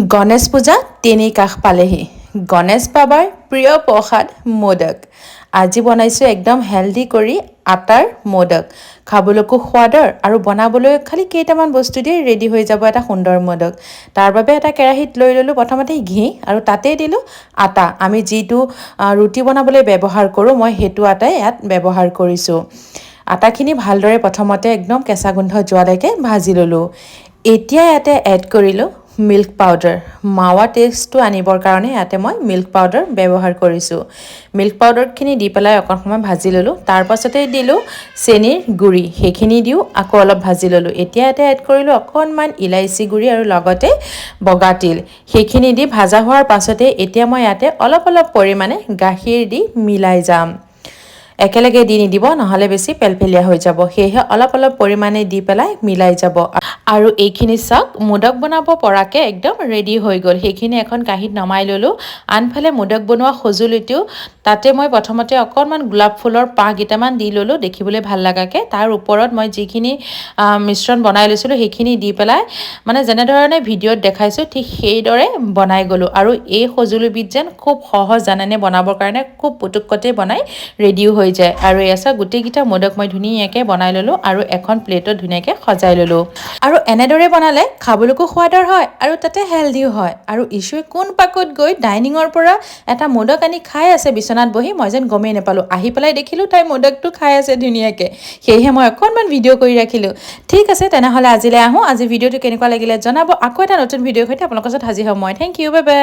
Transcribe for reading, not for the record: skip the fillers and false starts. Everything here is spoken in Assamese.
গণেশ পূজা তিনি কাষ পালেহি গণেশ বাবাৰ প্ৰিয় প্ৰসাদ মোদক আজি বনাইছো একদম হেলদি কৰি আটাৰ মোদক খাবলৈকো সোৱাদৰ আৰু বনাবলৈ খালি কেইটামান বস্তু দি ৰেডি হৈ যাব এটা সুন্দৰ মোদক তাৰ বাবে এটা কেৰাহীত লৈ ললো প্ৰথমতে ঘি আৰু তাতে দিলো আটা আমি যিটো ৰুটি বনাবলৈ ব্যৱহাৰ কৰো মই হেতু আটাই ইয়াত ব্যৱহাৰ কৰিছো আটাখিনি ভালদৰে প্ৰথমতে একদম কেঁচা গোন্ধ যোৱালৈকে ভাজি ললো এতিয়া ইয়াতে এড কৰিলো মিল্ক পাউডাৰ মাৱা টেষ্টটো আনিবৰ কাৰণে ইয়াতে মই মিল্ক পাউডাৰ ব্যৱহাৰ কৰিছোঁ মিল্ক পাউডাৰখিনি দি পেলাই অকণ সময় ভাজি ল'লোঁ তাৰ পাছতে দিলোঁ চেনিৰ গুড়ি সেইখিনি দিও আকৌ অলপ ভাজি ল'লোঁ এতিয়া ইয়াতে এড কৰিলোঁ অকণমান ইলাইচি গুড়ি আৰু লগতে বগা তিল সেইখিনি দি ভাজা হোৱাৰ পাছতে এতিয়া মই ইয়াতে অলপ পৰিমাণে গাখীৰ দি মিলাই যাম একেলগে দি নিদিব নহলে বেছি পেলপেলিয়া হৈ যাব সেয়ে অলপ পৰিমাণে দি পেলাই মিলাই যাব আৰু এইখিনি চাক মোদক বনাব পৰাকে একদম ৰেডি হৈ গ'ল সেইখিনি এখন কাঁহীত নমাই ললো আনফালে মোদক বনোৱা সজুলিটো তাতে মই প্ৰথমতে অকণমান গোলাপ ফুলৰ পাহ গিটামান দি ললো দেখিবলৈ ভাল লাগাকে তাৰ ওপৰত মই যিখিনি মিশ্ৰণ বনাই লৈছিলো সেইখিনি দি পেলাই মানে যেনে ধৰণে ভিডিঅ'ত দেখাইছো ঠিক সেইদৰে বনাই গলো আৰু এই সজুলিবিধ যেন খুব সহজ জানেনে বনাবৰ কাৰণে খুব পুতুকতে বনাই ৰেডিও হৈ যায় আৰু এসা গুটিগিটা মোদক মই ধুনীয়াকৈ বনাই ললো আৰু এখন প্লেটত ধুনীয়াকৈ সজাই ললো আৰু এনেদৰে বনালে খাবলৈকো সোৱাদৰ হয় আৰু তাতে হেলদিও হয় আৰু ইছুৱে কোন পাকত গৈ ডাইনিঙৰ পৰা এটা মোদক আনি খাই আছে বিছনাত বহি মই যেন গমেই নাপালো আহি পেলাই দেখিলো তাই মোদকটো খাই আছে ধুনীয়াকৈ সেয়েহে মই অকণমান ভিডিঅ' কৰি ৰাখিলো ঠিক আছে তেনেহ'লে আজিলৈ আহোঁ আজি ভিডিঅ'টো কেনেকুৱা লাগিলে জনাব আকৌ এটা নতুন ভিডিঅ'ৰ সৈতে আপোনালোকৰ ওচৰত হাজিৰ হ'ম মই থেংক ইউ বাই বাই